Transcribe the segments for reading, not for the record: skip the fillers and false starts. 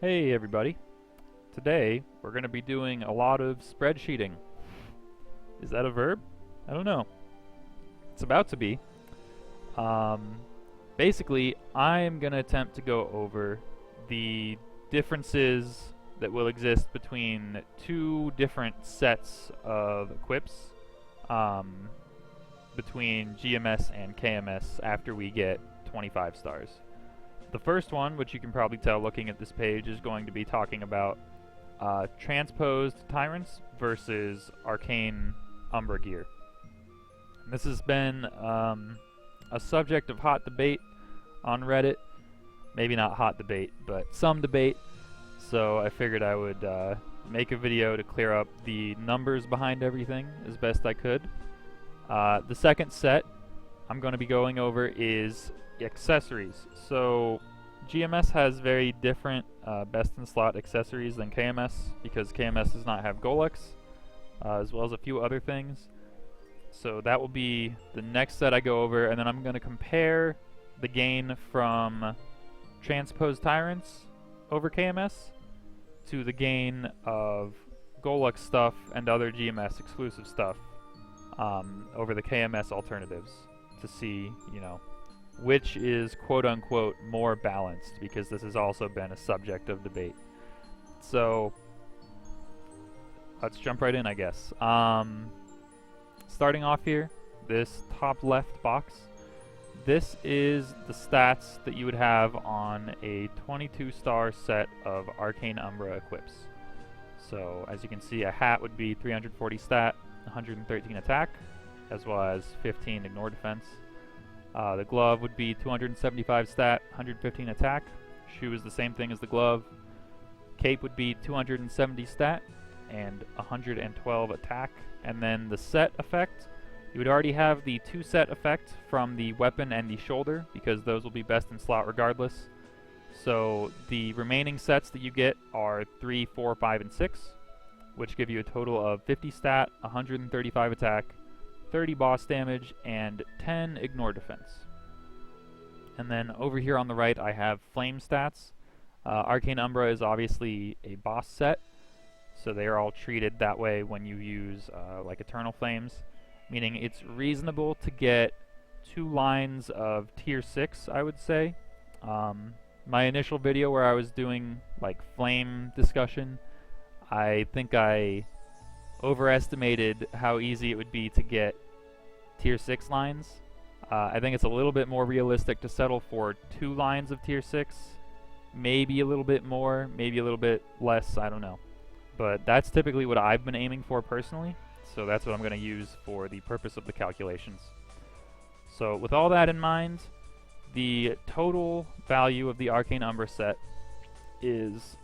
Hey everybody. Today we're going to be doing a lot of spreadsheeting. Is that a verb? I don't know. It's about to be. Um, Basically, I'm going to attempt to go over the differences that will exist between two different sets of equips between GMS and KMS after we get 25 stars. The first one, which you can probably tell looking at this page, is going to be talking about transposed tyrants versus arcane Umbra gear. And this has been a subject of hot debate on Reddit. Maybe not hot debate, but some debate. So I figured I would make a video to clear up the numbers behind everything as best I could. The second set I'm going to be going over is accessories. So GMS has very different best in slot accessories than KMS because KMS does not have Golux, as well as a few other things. So that will be the next set I go over, and then I'm going to compare the gain from transposed tyrants over KMS to the gain of Golux stuff and other GMS exclusive stuff over the KMS alternatives to see, which is quote-unquote more balanced, because this has also been a subject of debate. So let's jump right in, I guess. Starting off here, this top left box, this is the stats that you would have on a 22-star set of Arcane Umbra equips. So as you can see, a hat would be 340 stat, 113 attack, as well as 15 ignore defense. The glove would be 275 stat, 115 attack. Shoe is the same thing as the glove. Cape would be 270 stat and 112 attack. And then the set effect, you would already have the 2-set effect from the weapon and the shoulder, because those will be best in slot regardless. So the remaining sets that you get are 3, 4, 5, and 6, which give you a total of 50 stat, 135 attack, 30 boss damage, and 10 ignore defense. And then over here on the right I have flame stats. Arcane Umbra is obviously a boss set, so they are all treated that way when you use like Eternal Flames, meaning it's reasonable to get 2 lines of tier 6, I would say. My initial video where I was doing like flame discussion, I think I overestimated how easy it would be to get tier 6 lines. I think it's a little bit more realistic to settle for 2 lines of tier 6, maybe a little bit more, maybe a little bit less, I don't know. But that's typically what I've been aiming for personally, so that's what I'm going to use for the purpose of the calculations. So with all that in mind, the total value of the Arcane Umbra set is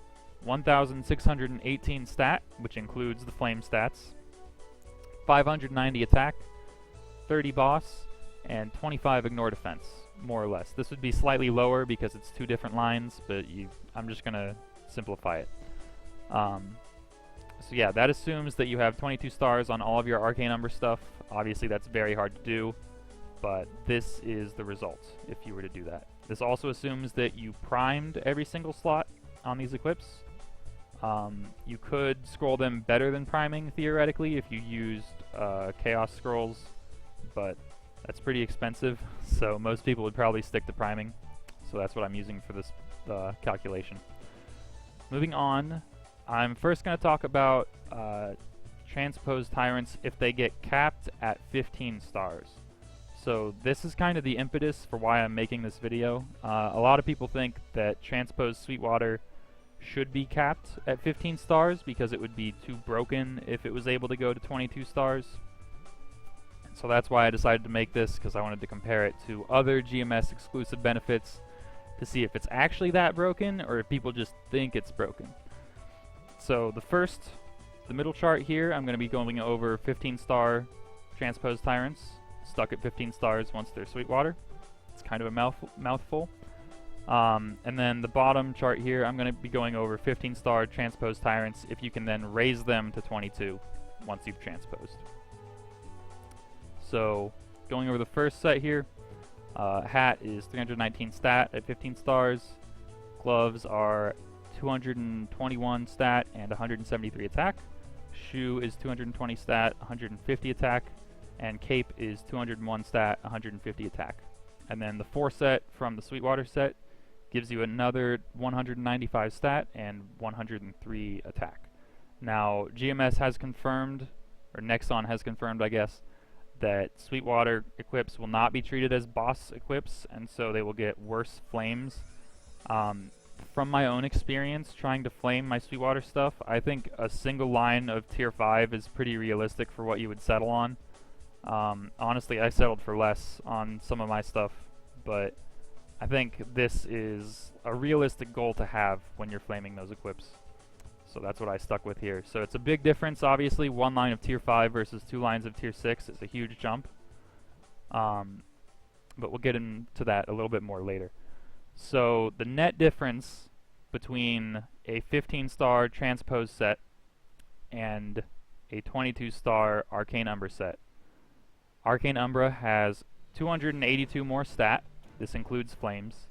1,618 stat, which includes the flame stats, 590 attack, 30 boss, and 25 ignore defense, more or less. This would be slightly lower because it's 2 different lines, but I'm just going to simplify it. So yeah, that assumes that you have 22 stars on all of your Arcane Umbra stuff. Obviously that's very hard to do, but this is the result if you were to do that. This also assumes that you primed every single slot on these equips. You could scroll them better than priming theoretically if you used Chaos Scrolls, but that's pretty expensive, so most people would probably stick to priming. So that's what I'm using for this calculation. Moving on, I'm first going to talk about transposed tyrants if they get capped at 15 stars. So this is kind of the impetus for why I'm making this video. A lot of people think that transposed Sweetwater should be capped at 15 stars because it would be too broken if it was able to go to 22 stars. So that's why I decided to make this, because I wanted to compare it to other GMS exclusive benefits to see if it's actually that broken or if people just think it's broken. So the middle chart here, I'm going to be going over 15-star transposed tyrants stuck at 15 stars once they're Sweetwater. It's kind of a mouthful. And then the bottom chart here, I'm going to be going over 15-star transposed tyrants if you can then raise them to 22 once you've transposed. So going over the first set here, hat is 319 stat at 15 stars. Gloves are 221 stat and 173 attack. Shoe is 220 stat, 150 attack, and Cape is 201 stat, 150 attack. And then the 4 set from the Sweetwater set gives you another 195 stat and 103 attack. Now, GMS has confirmed, or Nexon has confirmed, I guess, that Sweetwater equips will not be treated as boss equips, and so they will get worse flames. From my own experience trying to flame my Sweetwater stuff, I think a single line of tier 5 is pretty realistic for what you would settle on. Honestly, I settled for less on some of my stuff, but I think this is a realistic goal to have when you're flaming those equips. So that's what I stuck with here. So it's a big difference, obviously. 1 line of tier 5 versus 2 lines of tier 6 is a huge jump. But we'll get into that a little bit more later. So the net difference between a 15-star transpose set and a 22-star Arcane Umbra set. Arcane Umbra has 282 more stat. This includes flames.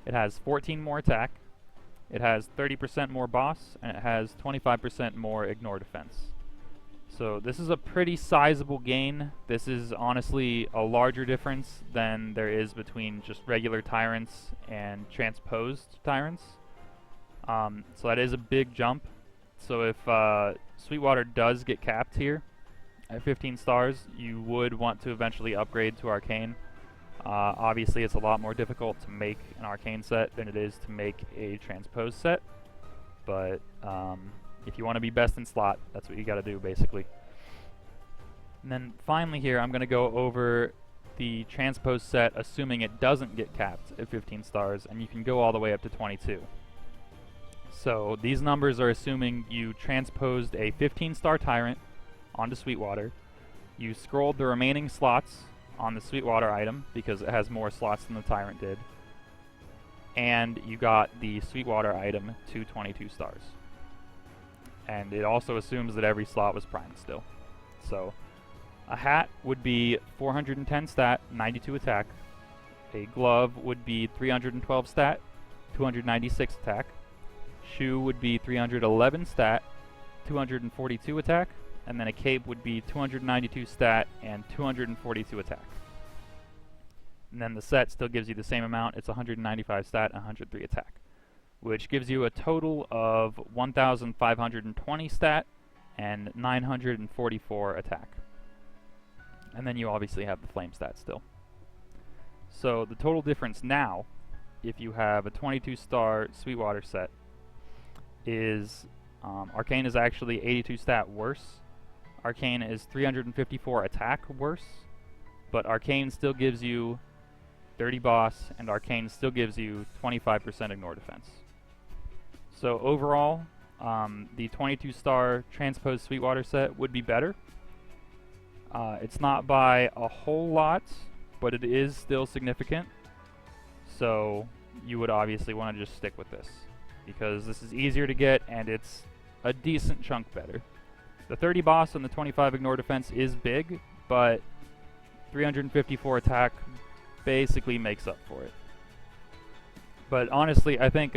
It has 14 more attack. It has 30% more boss, and it has 25% more ignore defense. So this is a pretty sizable gain. This is honestly a larger difference than there is between just regular tyrants and transposed tyrants. So that is a big jump. So if Sweetwater does get capped here at 15 stars, you would want to eventually upgrade to Arcane. Obviously, it's a lot more difficult to make an Arcane set than it is to make a Transpose set, but if you want to be best in slot, that's what you got to do, basically. And then finally here, I'm going to go over the Transpose set, assuming it doesn't get capped at 15 stars, and you can go all the way up to 22. So these numbers are assuming you transposed a 15-star Tyrant onto Sweetwater, you scrolled the remaining slots on the Sweetwater item, because it has more slots than the Tyrant did, and you got the Sweetwater item to 22 stars. And it also assumes that every slot was primed still. So a hat would be 410 stat, 92 attack. A glove would be 312 stat, 296 attack. Shoe would be 311 stat, 242 attack. And then a cape would be 292 stat and 242 attack. And then the set still gives you the same amount. It's 195 stat and 103 attack, which gives you a total of 1,520 stat and 944 attack. And then you obviously have the flame stat still. So the total difference now, if you have a 22-star Sweetwater set, is Arcane is actually 82 stat worse. Arcane is 354 attack worse, but Arcane still gives you 30 boss, and Arcane still gives you 25% ignore defense. So overall, the 22-star Transpose Sweetwater set would be better. It's not by a whole lot, but it is still significant. So you would obviously want to just stick with this, because this is easier to get, and it's a decent chunk better. The 30 boss and the 25 ignore defense is big, but 354 attack basically makes up for it. But honestly, I think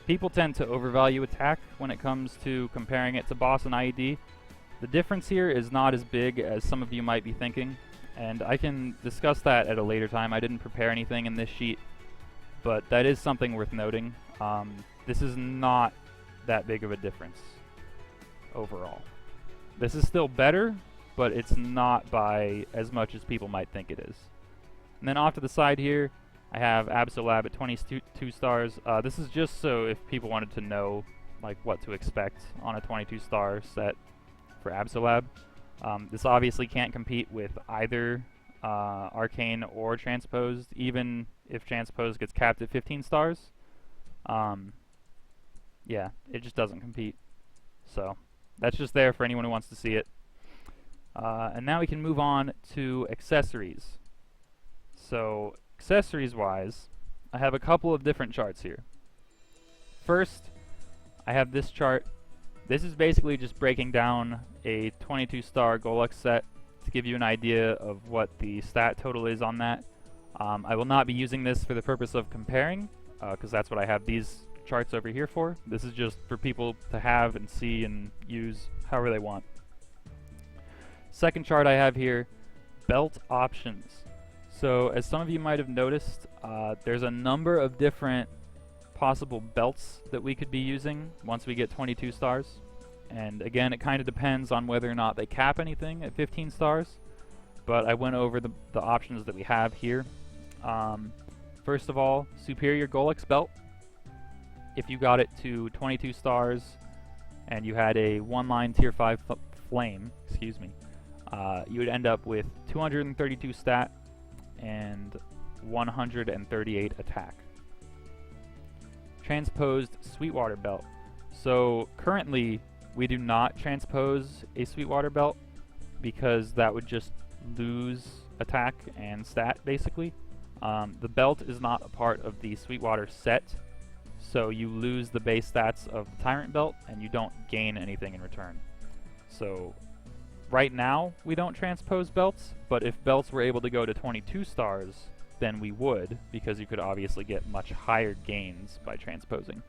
people tend to overvalue attack when it comes to comparing it to boss and IED. The difference here is not as big as some of you might be thinking, and I can discuss that at a later time. I didn't prepare anything in this sheet, but that is something worth noting. This is not that big of a difference overall. This is still better, but it's not by as much as people might think it is. And then off to the side here, I have Absolab at 22 stars. This is just so if people wanted to know like what to expect on a 22-star set for Absolab. This obviously can't compete with either Arcane or Transposed, even if Transposed gets capped at 15 stars. Yeah, it just doesn't compete. So that's just there for anyone who wants to see it. And now we can move on to accessories. So accessories-wise, I have a couple of different charts here. First, I have this chart. This is basically just breaking down a 22-star Golux set to give you an idea of what the stat total is on that. I will not be using this for the purpose of comparing, because that's what I have these charts over here for. This is just for people to have and see and use however they want. Second chart I have here, belt options. So as some of you might have noticed, there's a number of different possible belts that we could be using once we get 22 stars. And again, it kind of depends on whether or not they cap anything at 15 stars. But I went over the options that we have here. First of all, Superior Golix belt. If you got it to 22 stars and you had a one-line tier 5 flame, you would end up with 232 stat and 138 attack. Transposed Sweetwater belt. So currently we do not transpose a Sweetwater belt because that would just lose attack and stat basically. The belt is not a part of the Sweetwater set, so you lose the base stats of the Tyrant belt and you don't gain anything in return. So right now we don't transpose belts, but if belts were able to go to 22 stars, then we would, because you could obviously get much higher gains by transposing.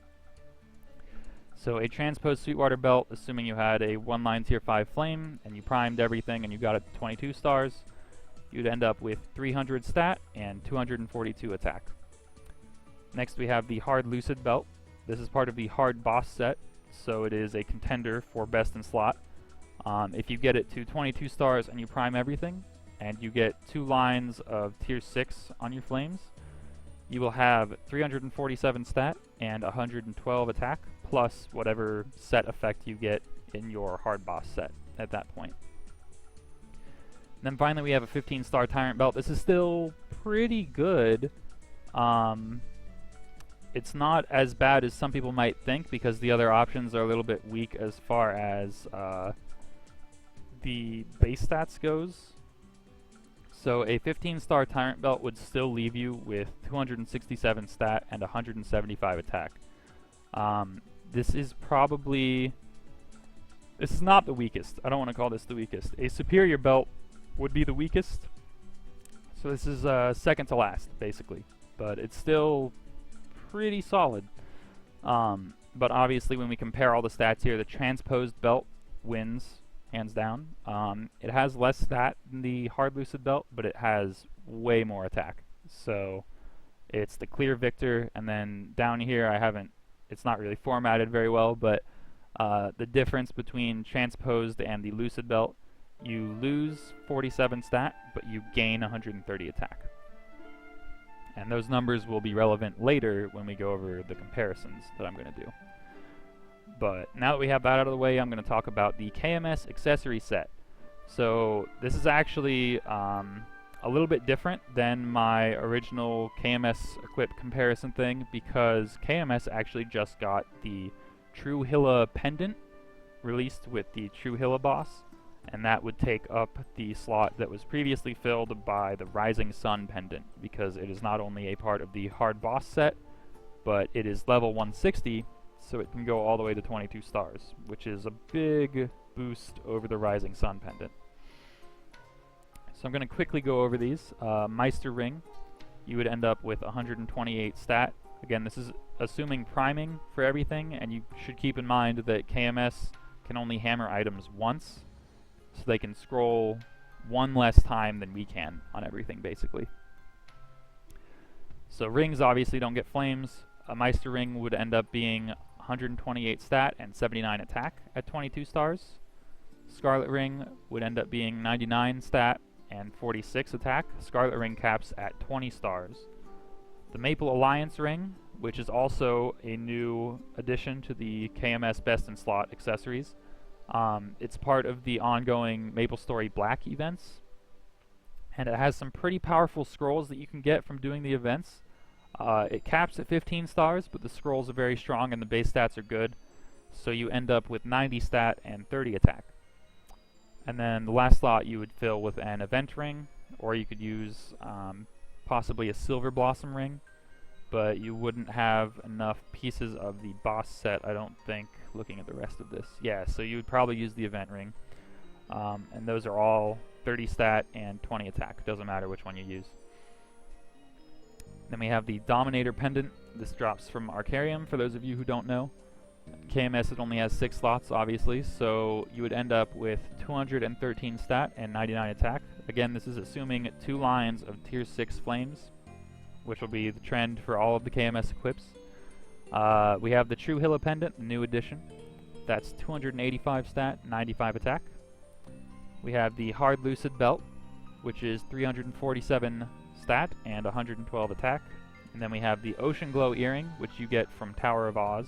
So a transposed Sweetwater belt, assuming you had a one-line tier 5 flame and you primed everything and you got it to 22 stars, you'd end up with 300 stat and 242 attack. Next we have the Hard Lucid belt. This is part of the Hard Boss set, so it is a contender for best in slot. If you get it to 22 stars and you prime everything, and you get 2 lines of tier 6 on your flames, you will have 347 stat and 112 attack, plus whatever set effect you get in your Hard Boss set at that point. And then finally we have a 15-star Tyrant belt. This is still pretty good. It's not as bad as some people might think because the other options are a little bit weak as far as the base stats goes. So a 15-star Tyrant belt would still leave you with 267 stat and 175 attack. This is not the weakest. I don't want to call this the weakest. A Superior belt would be the weakest. So this is second to last, basically. But it's still pretty solid. But obviously when we compare all the stats here, the transposed belt wins, hands down. It has less stat than the Hard Lucid belt, but it has way more attack. So it's the clear victor, and then down here it's not really formatted very well, but the difference between transposed and the Lucid belt, you lose 47 stat, but you gain 130 attack. And those numbers will be relevant later when we go over the comparisons that I'm going to do. But now that we have that out of the way, I'm going to talk about the KMS accessory set. So this is actually a little bit different than my original KMS equip comparison thing, because KMS actually just got the True Hilla pendant released with the True Hilla boss, and that would take up the slot that was previously filled by the Rising Sun pendant, because it is not only a part of the Hard Boss set, but it is level 160, so it can go all the way to 22 stars, which is a big boost over the Rising Sun pendant. So I'm going to quickly go over these. Meister Ring, you would end up with 128 stat. Again, this is assuming priming for everything, and you should keep in mind that KMS can only hammer items once, so they can scroll one less time than we can on everything, basically. So rings obviously don't get flames. A Meister Ring would end up being 128 stat and 79 attack at 22 stars. Scarlet Ring would end up being 99 stat and 46 attack. Scarlet Ring caps at 20 stars. The Maple Alliance Ring, which is also a new addition to the KMS Best in Slot accessories. It's part of the ongoing Maple Story Black events, and it has some pretty powerful scrolls that you can get from doing the events. It caps at 15 stars, but the scrolls are very strong and the base stats are good, so you end up with 90 stat and 30 attack. And then the last slot you would fill with an event ring, or you could use possibly a Silver Blossom ring, but you wouldn't have enough pieces of the boss set, I don't think, looking at the rest of this. Yeah, so you would probably use the event ring. And those are all 30 stat and 20 attack. Doesn't matter which one you use. Then we have the Dominator Pendant. This drops from Arcarium, for those of you who don't know. KMS, it only has 6 slots, obviously, so you would end up with 213 stat and 99 attack. Again, this is assuming 2 lines of tier 6 flames, which will be the trend for all of the KMS equips. We have the True Hilla Pendant, new edition. That's 285 stat, 95 attack. We have the Hard Lucid Belt, which is 347 stat and 112 attack. And then we have the Ocean Glow Earring, which you get from Tower of Oz.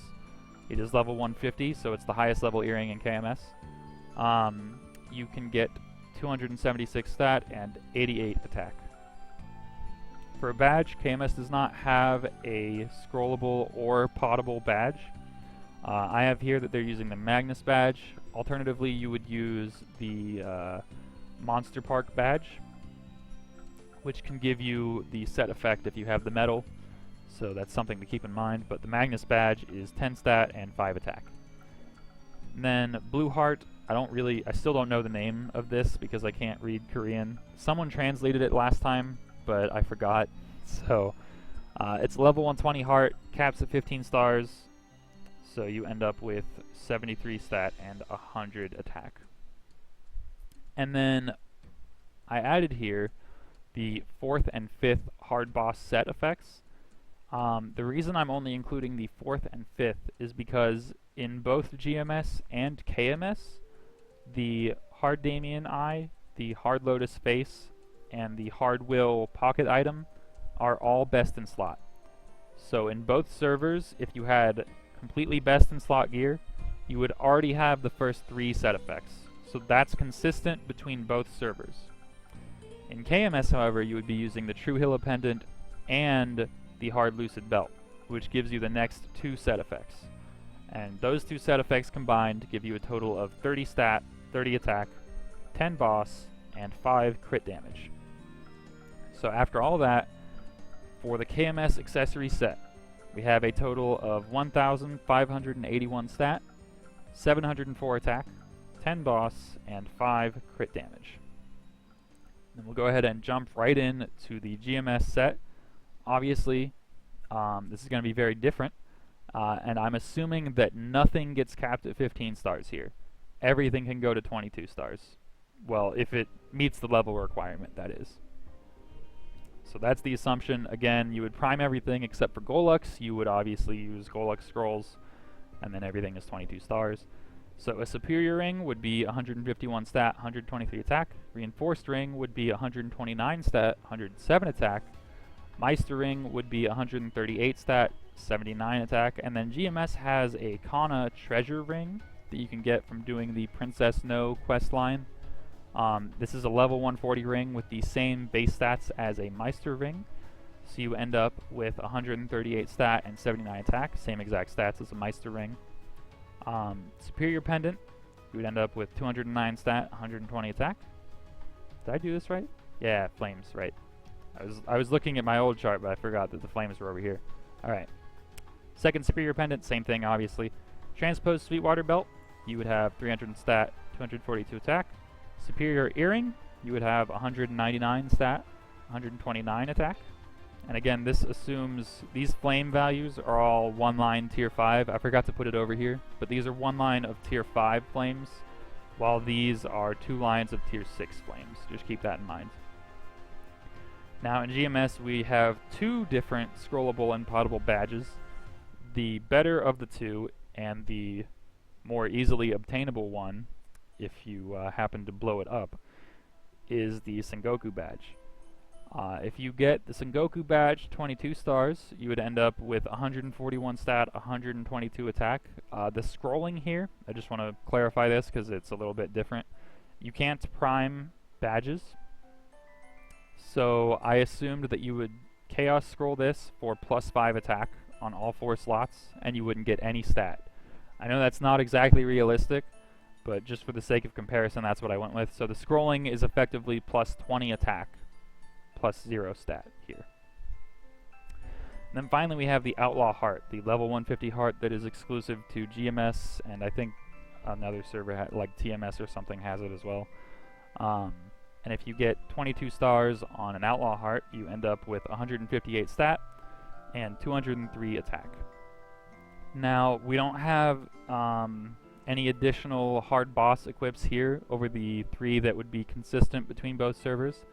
It is level 150, so it's the highest level earring in KMS. You can get 276 stat and 88 attack. For a badge, KMS does not have a scrollable or potable badge. I have here that they're using the Magnus badge. Alternatively, you would use the Monster Park badge, which can give you the set effect if you have the medal. So that's something to keep in mind, but the Magnus badge is 10 stat and 5 attack. And then Blue Heart, I still don't know the name of this because I can't read Korean. Someone translated it last time, but I forgot. So it's level 120 heart, caps at 15 stars, so you end up with 73 stat and 100 attack. And then I added here the 4th and 5th hard boss set effects. The reason I'm only including the 4th and 5th is because in both GMS and KMS, the Hard Damien Eye, the Hard Lotus Face, and the Hard Will pocket item are all best in slot. So in both servers, if you had completely best in slot gear, you would already have the first 3 set effects. So that's consistent between both servers. In KMS, however, you would be using the True Hilla Pendant and the Hard Lucid Belt, which gives you the next 2 set effects. And those 2 set effects combined give you a total of 30 stat, 30 attack, 10 boss, and 5 crit damage. So after all that, for the KMS accessory set, we have a total of 1,581 stat, 704 attack, 10 boss, and 5 crit damage. Then we'll go ahead and jump right in to the GMS set. Obviously, this is going to be very different, and I'm assuming that nothing gets capped at 15 stars here. Everything can go to 22 stars. Well, if it meets the level requirement, that is. So that's the assumption. Again, you would prime everything except for Golux. You would obviously use Golux scrolls, and then everything is 22 stars. So a Superior Ring would be 151 stat, 123 attack. Reinforced Ring would be 129 stat, 107 attack. Meister Ring would be 138 stat, 79 attack, and then GMS has a Kana Treasure Ring that you can get from doing the Princess No quest line. This is a level 140 ring with the same base stats as a Meister Ring, so you end up with 138 stat and 79 attack, same exact stats as a Meister Ring. Superior Pendant, you would end up with 209 stat, 120 attack. Did I do this right? Yeah, flames, right. I was looking at my old chart, but I forgot that the flames were over here. Alright. Second Superior Pendant, same thing, obviously. Transposed Sweetwater Belt, you would have 300 stat, 242 attack. Superior Earring, you would have 199 stat, 129 attack. And again, this assumes these flame values are all 1-line tier 5. I forgot to put it over here, but these are 1 line of tier 5 flames, while these are 2 lines of tier 6 flames. Just keep that in mind. Now in GMS we have 2 different scrollable and potable badges. The better of the 2 and the more easily obtainable one, if you happen to blow it up, is the Sengoku badge. If you get the Sengoku badge 22 stars, you would end up with 141 stat, 122 attack. The scrolling here, I just want to clarify this because it's a little bit different. You can't prime badges. So I assumed that you would chaos scroll this for +5 attack on all 4 slots, and you wouldn't get any stat. I know that's not exactly realistic, but just for the sake of comparison, that's what I went with. So the scrolling is effectively +20 attack, +0 stat here. And then finally we have the Outlaw Heart, the level 150 heart that is exclusive to GMS, and I think another server like TMS or something has it as well. And if you get 22 stars on an Outlaw Heart, you end up with 158 stat, and 203 attack. Now, we don't have any additional hard boss equips here over the 3 that would be consistent between both servers,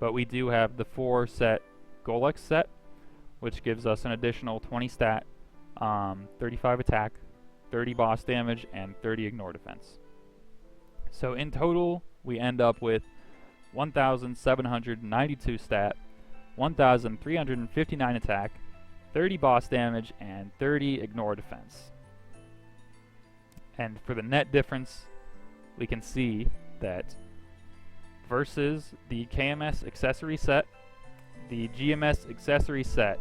but we do have the 4 set Golux set, which gives us an additional 20 stat, 35 attack, 30 boss damage, and 30 ignore defense. So in total, we end up with 1,792 stat, 1,359 attack, 30 boss damage, and 30 ignore defense. And for the net difference, we can see that versus the KMS accessory set, the GMS accessory set,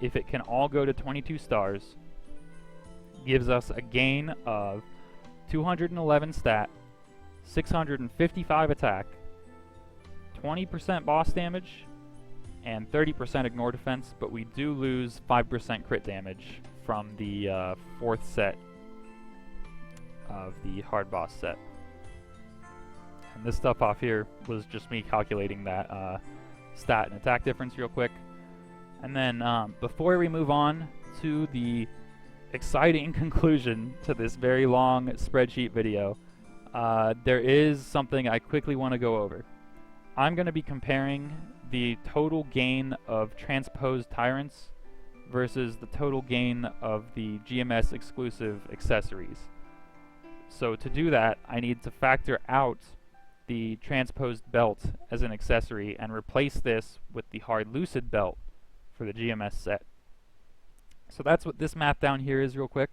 if it can all go to 22 stars, gives us a gain of 211 stat, 655 attack, 20% boss damage, and 30% ignore defense, but we do lose 5% crit damage from the 4th set of the hard boss set. And this stuff off here was just me calculating that stat and attack difference real quick. And then before we move on to the exciting conclusion to this very long spreadsheet video, there is something I quickly want to go over. I'm going to be comparing the total gain of transposed tyrants versus the total gain of the GMS exclusive accessories. So to do that, I need to factor out the transposed belt as an accessory and replace this with the hard lucid belt for the GMS set. So that's what this math down here is real quick.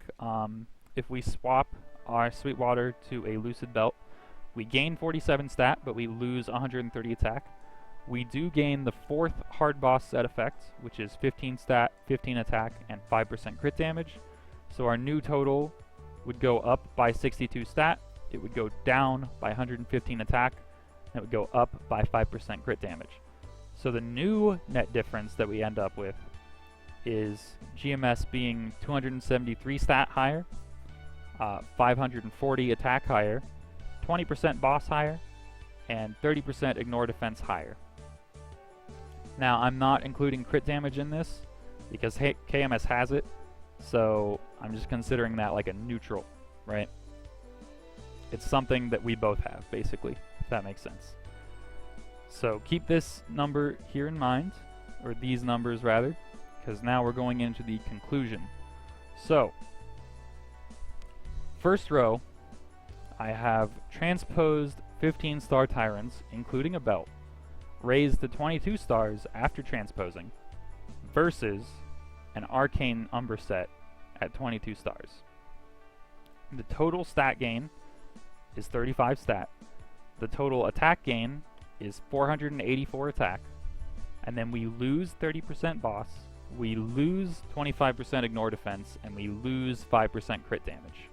If we swap our Sweetwater to a lucid belt, we gain 47 stat, but we lose 130 attack. We do gain the 4th hard boss set effect, which is 15 stat, 15 attack, and 5% crit damage. So our new total would go up by 62 stat, it would go down by 115 attack, and it would go up by 5% crit damage. So the new net difference that we end up with is GMS being 273 stat higher, 540 attack higher, 20% boss higher, and 30% ignore defense higher. Now, I'm not including crit damage in this because KMS has it, so I'm just considering that like a neutral, right? It's something that we both have, basically, if that makes sense. So keep this number here in mind, or these numbers rather, because now we're going into the conclusion. So, first row, I have transposed 15 star tyrants, including a belt, raised to 22 stars after transposing, versus an arcane Umbra set at 22 stars. The total stat gain is 35 stat. The total attack gain is 484 attack. And then we lose 30% boss, we lose 25% ignore defense, and we lose 5% crit damage.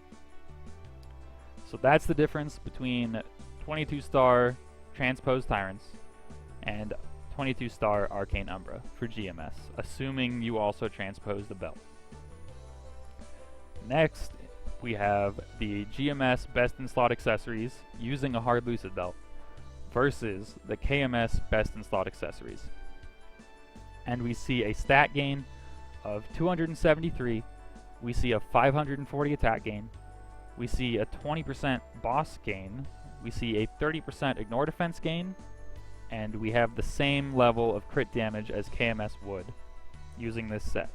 So that's the difference between 22 star transposed tyrants and 22 star arcane Umbra for GMS, assuming you also transpose the belt. Next, we have the GMS best in slot accessories using a hard lucid belt versus the KMS best in slot accessories. And we see a stat gain of 273, we see a 540 attack gain, we see a 20% boss gain, we see a 30% ignore defense gain, and we have the same level of crit damage as KMS would using this set.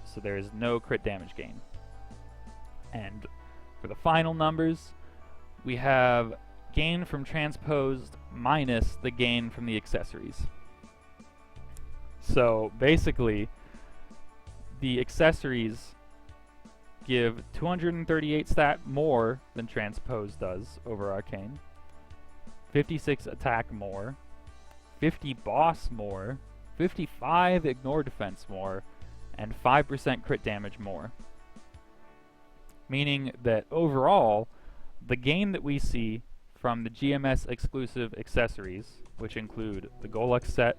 So there is no crit damage gain. And for the final numbers, we have gain from transposed minus the gain from the accessories. So basically, the accessories give 238 stat more than transposed does over arcane, 56 attack more, 50 boss more, 55 ignore defense more, and 5% crit damage more. Meaning that overall, the gain that we see from the GMS exclusive accessories, which include the Golux set,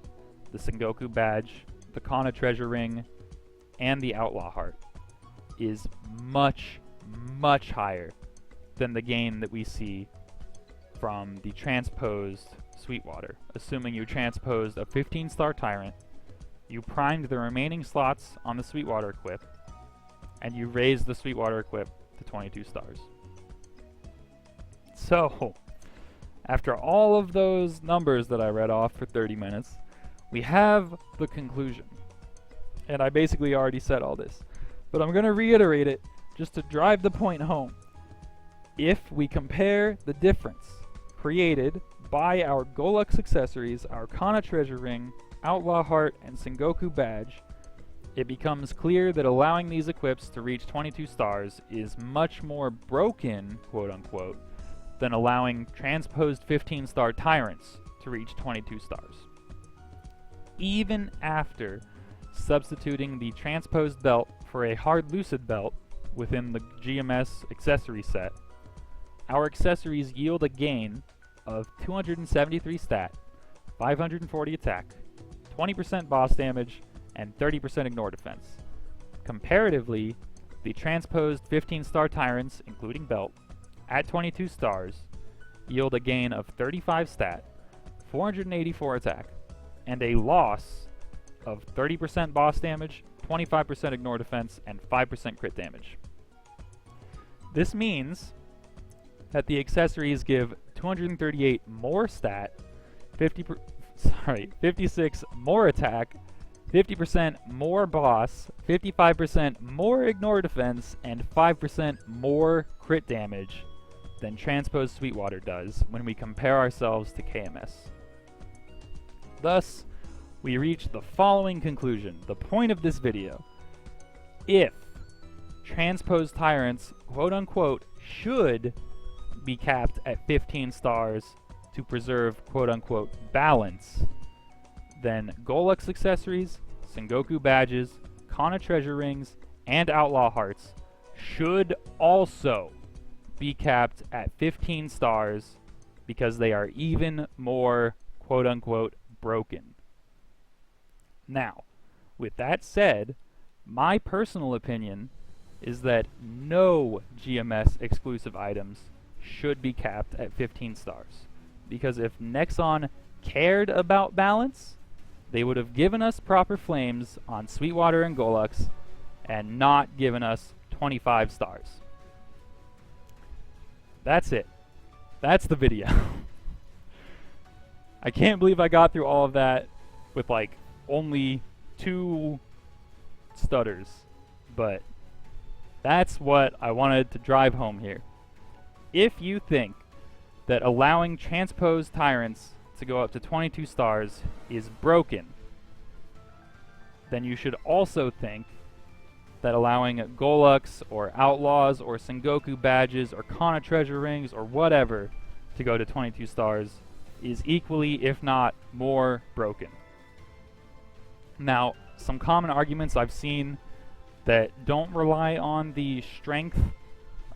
the Sengoku badge, the Kana treasure ring, and the Outlaw heart, is much, much higher than the gain that we see from the transposed Sweetwater, assuming you transposed a 15 star tyrant you primed the remaining slots on the Sweetwater equip, and you raised the Sweetwater equip to 22 stars. So, after all of those numbers that I read off for 30 minutes, we have the conclusion. And I basically already said all this, but I'm going to reiterate it just to drive the point home. If we compare the difference created by our Golux accessories, our Kana treasure ring, Outlaw Heart, and Sengoku badge, it becomes clear that allowing these equips to reach 22 stars is much more broken, quote unquote, than allowing transposed 15-star tyrants to reach 22 stars. Even after substituting the transposed belt for a hard lucid belt within the GMS accessory set, our accessories yield a gain of 273 stat, 540 attack, 20% boss damage, and 30% ignore defense. Comparatively, the transposed 15-star tyrants, including belt, at 22 stars, yield a gain of 35 stat, 484 attack, and a loss of 30% boss damage, 25% ignore defense, and 5% crit damage. This means that the accessories give 238 more stat, 56 more attack, 50% more boss, 55% more ignore defense, and 5% more crit damage than transposed Sweetwater does when we compare ourselves to KMS. Thus, we reach the following conclusion, the point of this video. If transposed tyrants, quote unquote, should be capped at 15 stars to preserve, quote unquote, balance, then Golux accessories, Sengoku badges, Kana treasure rings, and Outlaw hearts should also be capped at 15 stars because they are even more, quote unquote, broken. Now, with that said, my personal opinion is that no GMS exclusive items should be capped at 15 stars. Because if Nexon cared about balance, they would have given us proper flames on Sweetwater and Golux and not given us 25 stars. That's it. That's the video. I can't believe I got through all of that with like only 2 stutters, but that's what I wanted to drive home here. If you think that allowing transposed tyrants to go up to 22 stars is broken, then you should also think that allowing Golux or Outlaws or Sengoku badges or Kana treasure rings or whatever to go to 22 stars is equally, if not more, broken. Now, some common arguments I've seen that don't rely on the strength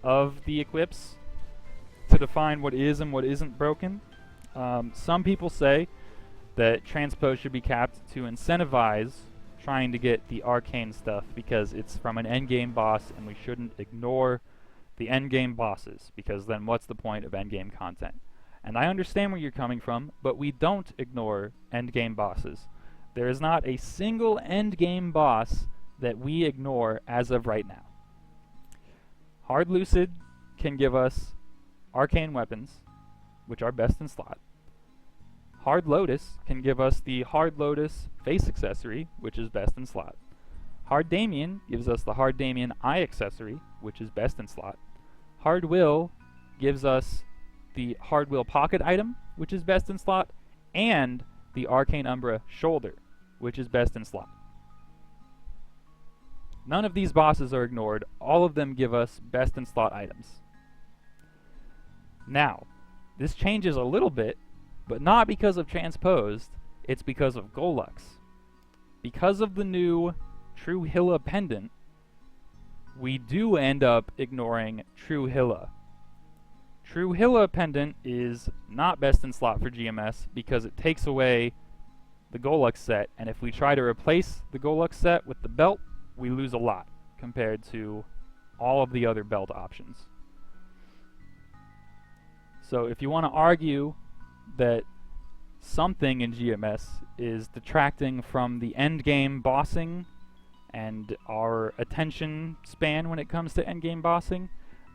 of the equips to define what is and what isn't broken. Some people say that transpose should be capped to incentivize trying to get the arcane stuff because it's from an endgame boss and we shouldn't ignore the endgame bosses because then what's the point of endgame content? And I understand where you're coming from, but we don't ignore endgame bosses. There is not a single endgame boss that we ignore as of right now. Hard Lucid can give us arcane weapons, which are best in slot. Hard Lotus can give us the Hard Lotus face accessory, which is best in slot. Hard Damien gives us the Hard Damien eye accessory, which is best in slot. Hard Will gives us the Hard Will pocket item, which is best in slot, and the Arcane Umbra shoulder, which is best in slot. None of these bosses are ignored. All of them give us best in slot items. Now, this changes a little bit, but not because of transposed, it's because of Golux. Because of the new True Hilla pendant, we do end up ignoring True Hilla. True Hilla pendant is not best in slot for GMS because it takes away the Golux set, and if we try to replace the Golux set with the belt, we lose a lot compared to all of the other belt options. So if you want to argue that something in GMS is detracting from the end game bossing and our attention span when it comes to end game bossing.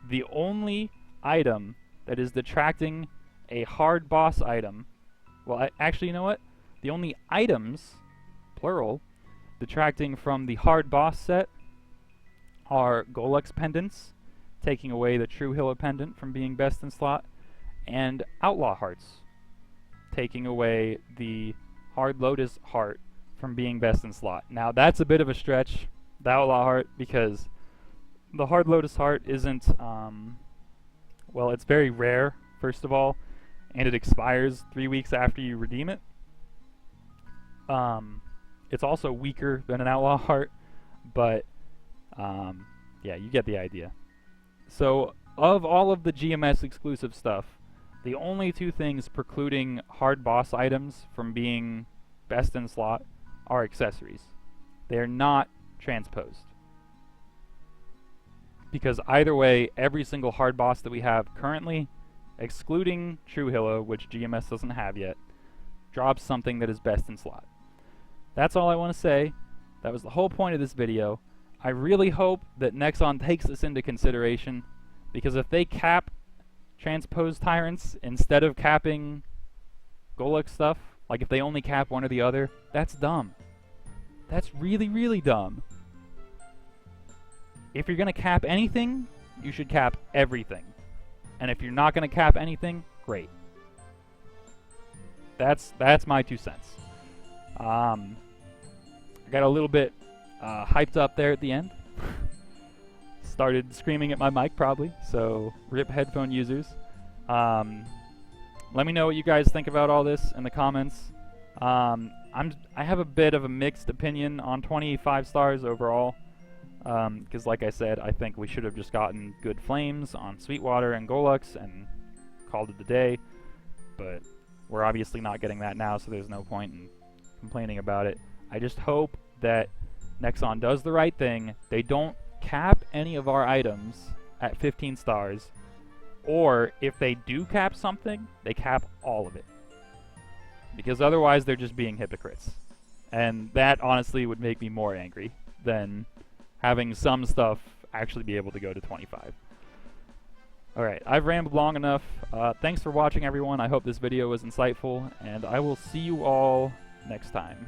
The only item that is detracting a hard boss item, well, actually, you know what? The only items, plural, detracting from the hard boss set are Golux pendants, taking away the True Healer pendant from being best in slot, and Outlaw hearts, taking away the Hard Lotus heart from being best in slot. Now that's a bit of a stretch, the Outlaw heart, because the Hard Lotus heart isn't, well, it's very rare, first of all, and it expires 3 weeks after you redeem it. It's also weaker than an Outlaw heart, but yeah, you get the idea. So, of all of the GMS exclusive stuff, the only two things precluding hard boss items from being best in slot are accessories. They're not transposed. Because either way, every single hard boss that we have currently, excluding True Hilo, which GMS doesn't have yet, drops something that is best in slot. That's all I want to say. That was the whole point of this video. I really hope that Nexon takes this into consideration, because if they cap transposed tyrants instead of capping Golux stuff, like if they only cap one or the other, that's dumb. That's really, really dumb. If you're going to cap anything, you should cap everything. And if you're not going to cap anything, great. That's my 2 cents. I got a little bit hyped up there at the end. Started screaming at my mic probably, so rip headphone users. Let me know what you guys think about all this in the comments. I have a bit of a mixed opinion on 25 stars overall, because like I said, I think we should have just gotten good flames on Sweetwater and Golux and called it a day, but we're obviously not getting that now, so there's no point in complaining about it. I just hope that Nexon does the right thing. They don't cap any of our items at 15 stars, or if they do cap something, they cap all of it. Because otherwise they're just being hypocrites. And that honestly would make me more angry than having some stuff actually be able to go to 25. Alright, I've rambled long enough. Thanks for watching, everyone. I hope this video was insightful, and I will see you all next time.